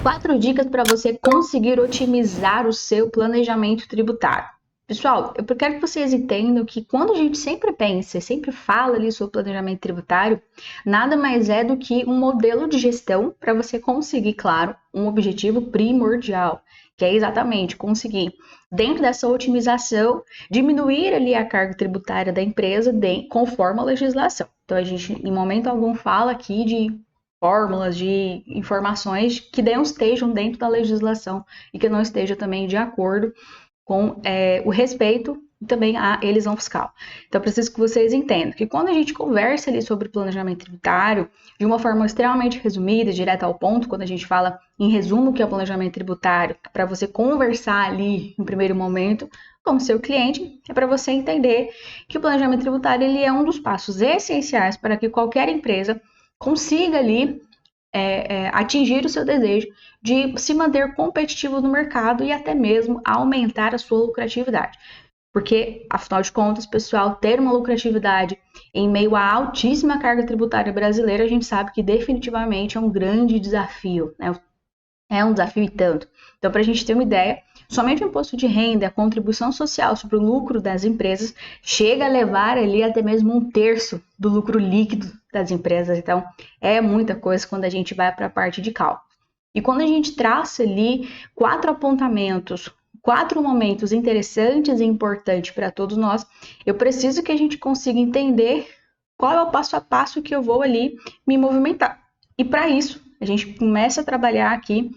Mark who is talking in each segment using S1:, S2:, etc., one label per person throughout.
S1: Quatro dicas para você conseguir otimizar o seu planejamento tributário. Pessoal, eu quero que vocês entendam que quando a gente sempre pensa, sempre fala ali sobre planejamento tributário, nada mais é do que um modelo de gestão para você conseguir, claro, um objetivo primordial, que é exatamente conseguir, dentro dessa otimização, diminuir ali a carga tributária da empresa conforme a legislação. Então, a gente, em momento algum, fala aqui de fórmulas, de informações que não estejam dentro da legislação e que não esteja também de acordo com o respeito e também a elisão fiscal. Então, preciso que vocês entendam que quando a gente conversa ali sobre planejamento tributário, de uma forma extremamente resumida, direta ao ponto, quando a gente fala em resumo o que é o planejamento tributário, para você conversar ali no primeiro momento com o seu cliente, é para você entender que o planejamento tributário ele é um dos passos essenciais para que qualquer empresa consiga ali atingir o seu desejo de se manter competitivo no mercado e até mesmo aumentar a sua lucratividade. Porque, afinal de contas, pessoal, ter uma lucratividade em meio à altíssima carga tributária brasileira, a gente sabe que definitivamente é um grande desafio, né? É um desafio e tanto. Então, para a gente ter uma ideia, somente o imposto de renda, a contribuição social sobre o lucro das empresas, chega a levar ali até mesmo 1/3 do lucro líquido das empresas. Então, é muita coisa quando a gente vai para a parte de cálculo. E quando a gente traça ali 4 apontamentos, 4 momentos interessantes e importantes para todos nós, eu preciso que a gente consiga entender qual é o passo a passo que eu vou ali me movimentar. E para isso, a gente começa a trabalhar aqui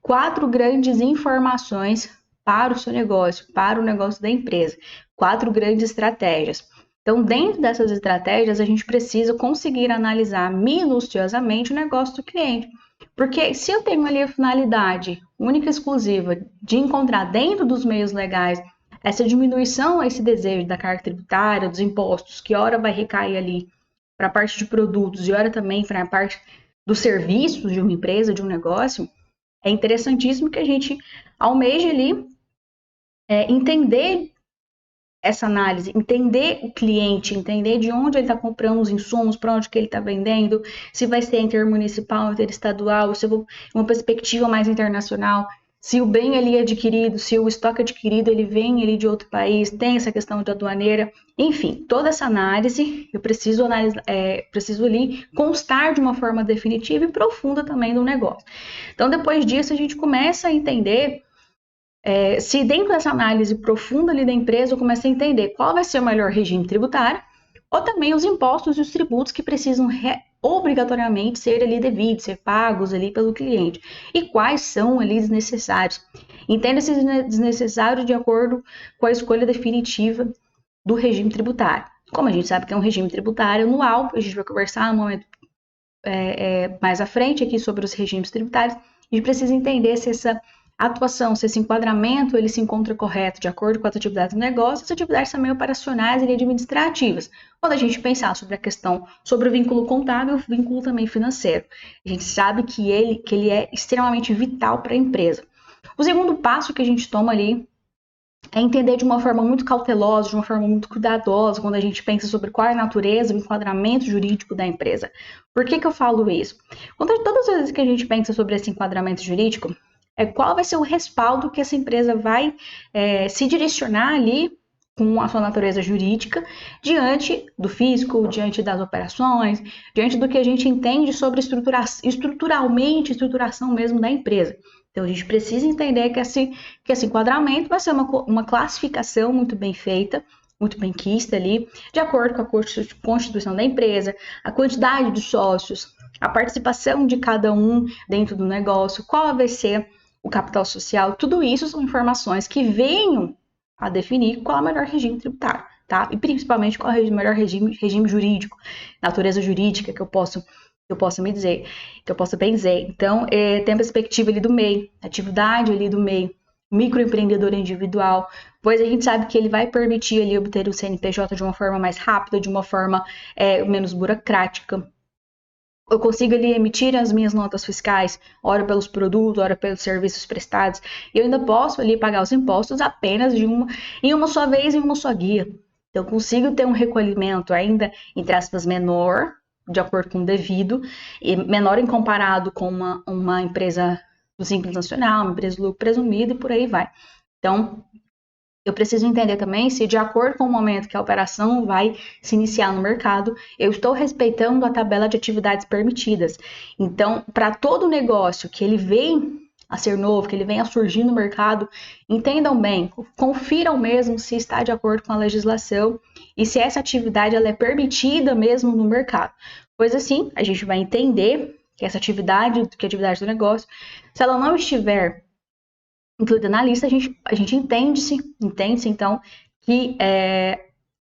S1: 4 grandes informações para o seu negócio, para o negócio da empresa. 4 grandes estratégias. Então, dentro dessas estratégias, a gente precisa conseguir analisar minuciosamente o negócio do cliente. Porque se eu tenho ali a finalidade única e exclusiva de encontrar dentro dos meios legais essa diminuição, esse desejo da carga tributária, dos impostos, que hora vai recair ali para a parte de produtos e hora também para a parte dos serviços de uma empresa, de um negócio, é interessantíssimo que a gente almeje ali entender essa análise, entender o cliente, entender de onde ele está comprando os insumos, para onde que ele está vendendo, se vai ser intermunicipal, interestadual, se uma perspectiva mais internacional, se o bem ali adquirido, se o estoque adquirido ele vem ali de outro país, tem essa questão de aduaneira, enfim, toda essa análise eu preciso ali constar de uma forma definitiva e profunda também do negócio. Então, depois disso, a gente começa a entender se dentro dessa análise profunda ali da empresa eu começo a entender qual vai ser o melhor regime tributário, ou também os impostos e os tributos que precisam obrigatoriamente ser ali devidos, ser pagos ali pelo cliente, e quais são ali desnecessários. Entenda esses desnecessários de acordo com a escolha definitiva do regime tributário. Como a gente sabe que é um regime tributário anual, a gente vai conversar no momento mais à frente aqui sobre os regimes tributários, a gente precisa entender se essa atuação, se esse enquadramento ele se encontra correto de acordo com as atividades do negócio, as atividades também operacionais e administrativas. Quando a gente pensar sobre a questão, sobre o vínculo contábil, o vínculo também financeiro, a gente sabe que ele é extremamente vital para a empresa. O segundo passo que a gente toma ali é entender de uma forma muito cautelosa, de uma forma muito cuidadosa, quando a gente pensa sobre qual é a natureza, o enquadramento jurídico da empresa. Por que eu falo isso? Todas as vezes que a gente pensa sobre esse enquadramento jurídico, qual vai ser o respaldo que essa empresa vai se direcionar ali com a sua natureza jurídica diante do fisco, diante das operações, diante do que a gente entende sobre estruturação mesmo da empresa. Então, a gente precisa entender que esse enquadramento vai ser uma classificação muito bem feita, muito bem quista ali, de acordo com a constituição da empresa, a quantidade de sócios, a participação de cada um dentro do negócio, qual vai ser o capital social, tudo isso são informações que venham a definir qual é o melhor regime tributário, tá? E principalmente qual é o melhor regime jurídico, natureza jurídica que eu posso me dizer, que eu posso benzer. Então, tem a perspectiva ali do MEI, atividade ali do MEI, microempreendedor individual, pois a gente sabe que ele vai permitir ali obter o CNPJ de uma forma mais rápida, de uma forma menos burocrática. Eu consigo ali emitir as minhas notas fiscais, ora pelos produtos, ora pelos serviços prestados, e eu ainda posso ali pagar os impostos apenas em uma só vez, em uma só guia. Então, eu consigo ter um recolhimento ainda, entre aspas, menor, de acordo com o devido, e menor em comparado com uma empresa do Simples Nacional, uma empresa de lucro presumido e por aí vai. Então, eu preciso entender também se, de acordo com o momento que a operação vai se iniciar no mercado, eu estou respeitando a tabela de atividades permitidas. Então, para todo negócio que ele vem a ser novo, que ele venha a surgir no mercado, entendam bem, confiram mesmo se está de acordo com a legislação e se essa atividade ela é permitida mesmo no mercado. Pois assim, a gente vai entender que essa atividade, que a atividade do negócio, se ela não estiver incluída na lista, a gente entende-se então, que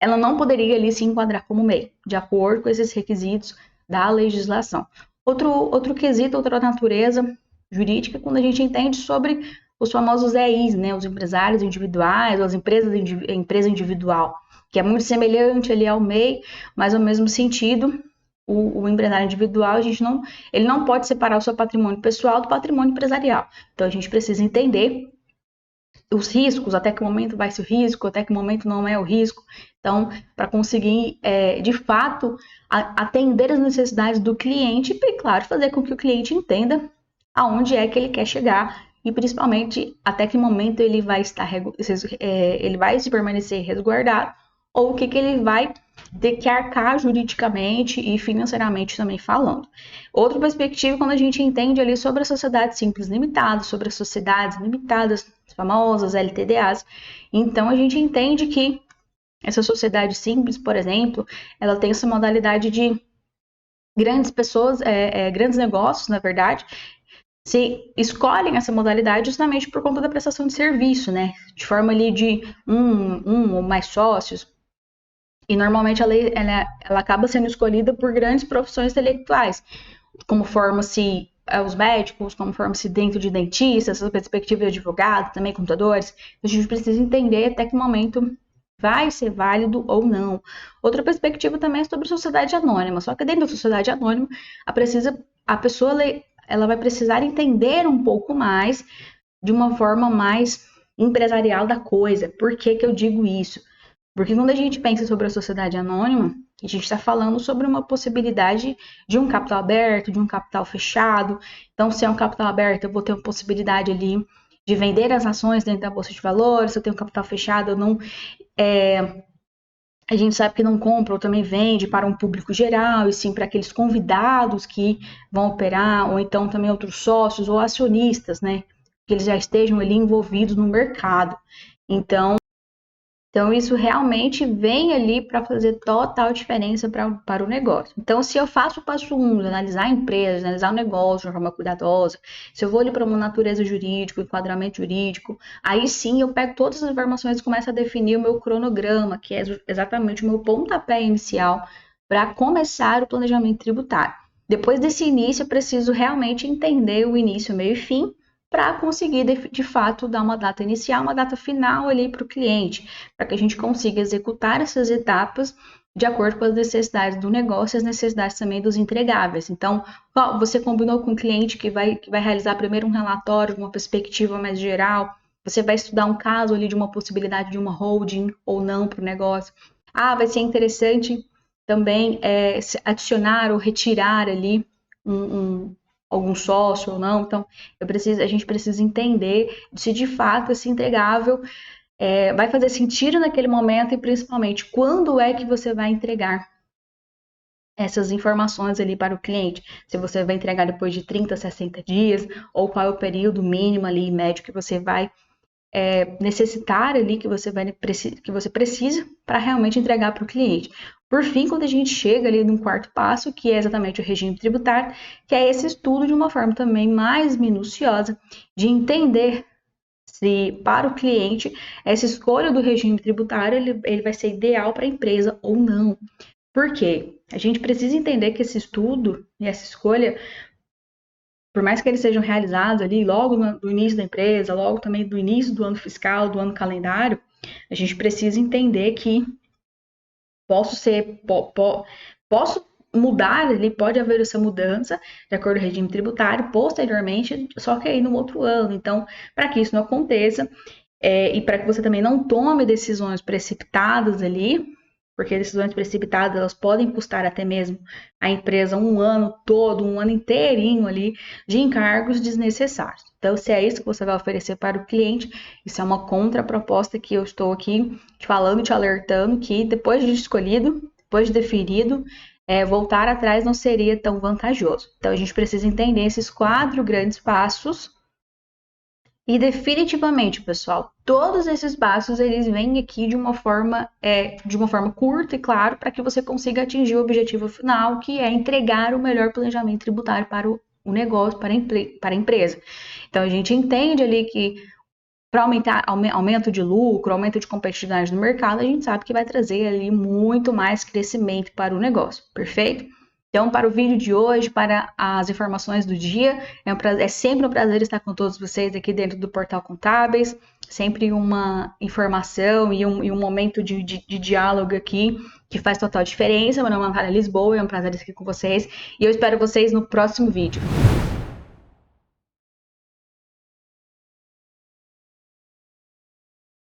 S1: ela não poderia ali se enquadrar como MEI, de acordo com esses requisitos da legislação. Outro quesito, outra natureza jurídica, quando a gente entende sobre os famosos EIs, né, os empresários individuais, ou as empresa individual, que é muito semelhante ali ao MEI, mas ao mesmo sentido, o empresário individual, ele não pode separar o seu patrimônio pessoal do patrimônio empresarial. Então, a gente precisa entender os riscos, até que momento vai ser o risco, até que momento não é o risco. Então, para conseguir, de fato, atender as necessidades do cliente e, claro, fazer com que o cliente entenda aonde é que ele quer chegar e, principalmente, até que momento ele vai ele vai se permanecer resguardado ou o que ele vai ter que arcar juridicamente e financeiramente também falando. Outra perspectiva, quando a gente entende ali sobre as sociedades simples limitadas, sobre as sociedades limitadas, as famosas LTDAs, então a gente entende que essa sociedade simples, por exemplo, ela tem essa modalidade de grandes pessoas, grandes negócios, na verdade, se escolhem essa modalidade justamente por conta da prestação de serviço, né? De forma ali de um ou mais sócios. E normalmente ela acaba sendo escolhida por grandes profissões intelectuais, como forma-se os médicos, como forma-se dentro de dentistas, essa perspectiva de advogado, também computadores. A gente precisa entender até que momento vai ser válido ou não. Outra perspectiva também é sobre sociedade anônima, só que dentro da sociedade anônima, a pessoa ela vai precisar entender um pouco mais de uma forma mais empresarial da coisa. Por que eu digo isso? Porque quando a gente pensa sobre a sociedade anônima, a gente está falando sobre uma possibilidade de um capital aberto, de um capital fechado. Então, se é um capital aberto, eu vou ter uma possibilidade ali de vender as ações dentro da Bolsa de Valores. Se eu tenho um capital fechado, eu não... a gente sabe que não compra ou também vende para um público geral, e sim para aqueles convidados que vão operar, ou então também outros sócios ou acionistas, né? Que eles já estejam ali envolvidos no mercado. Então isso realmente vem ali para fazer total diferença para o negócio. Então, se eu faço o passo 1, analisar a empresa, analisar o negócio de uma forma cuidadosa, se eu vou ali para uma natureza jurídica, enquadramento jurídico, aí sim eu pego todas as informações e começo a definir o meu cronograma, que é exatamente o meu pontapé inicial para começar o planejamento tributário. Depois desse início, eu preciso realmente entender o início, meio e fim, para conseguir, de fato, dar uma data inicial, uma data final ali para o cliente, para que a gente consiga executar essas etapas de acordo com as necessidades do negócio e as necessidades também dos entregáveis. Então, você combinou com o cliente que vai realizar primeiro um relatório, uma perspectiva mais geral, você vai estudar um caso ali de uma possibilidade de uma holding ou não para o negócio. Vai ser interessante também adicionar ou retirar ali algum sócio ou não. Então, a gente precisa entender se de fato esse entregável vai fazer sentido naquele momento e principalmente quando é que você vai entregar essas informações ali para o cliente. Se você vai entregar depois de 30, 60 dias ou qual é o período mínimo ali, médio que você vai necessitar ali, que você precisa para realmente entregar para o cliente. Por fim, quando a gente chega ali no quarto passo, que é exatamente o regime tributário, que é esse estudo de uma forma também mais minuciosa, de entender se para o cliente essa escolha do regime tributário ele vai ser ideal para a empresa ou não. Por quê? A gente precisa entender que esse estudo e essa escolha, por mais que eles sejam realizados ali logo no início da empresa, logo também do início do ano fiscal, do ano calendário, a gente precisa entender que posso mudar, ele pode haver essa mudança de acordo com o regime tributário posteriormente, só que aí no outro ano. Então, para que isso não aconteça e para que você também não tome decisões precipitadas ali, porque decisões precipitadas elas podem custar até mesmo a empresa um ano todo, um ano inteirinho ali de encargos desnecessários. Então, se é isso que você vai oferecer para o cliente, isso é uma contraproposta que eu estou aqui te falando, te alertando que depois de escolhido, depois de definido, voltar atrás não seria tão vantajoso. Então, a gente precisa entender esses 4 grandes passos. E definitivamente, pessoal, todos esses passos eles vêm aqui de uma forma curta e claro, para que você consiga atingir o objetivo final, que é entregar o melhor planejamento tributário para o negócio, para a empresa. Então a gente entende ali que para aumentar aumento de lucro, aumento de competitividade no mercado, a gente sabe que vai trazer ali muito mais crescimento para o negócio, perfeito? Então, para o vídeo de hoje, para as informações do dia, é sempre um prazer estar com todos vocês aqui dentro do Portal Contábeis, sempre uma informação e um momento de diálogo aqui que faz total diferença. Meu nome é Natália Lisboa, é um prazer estar aqui com vocês e eu espero vocês no próximo vídeo.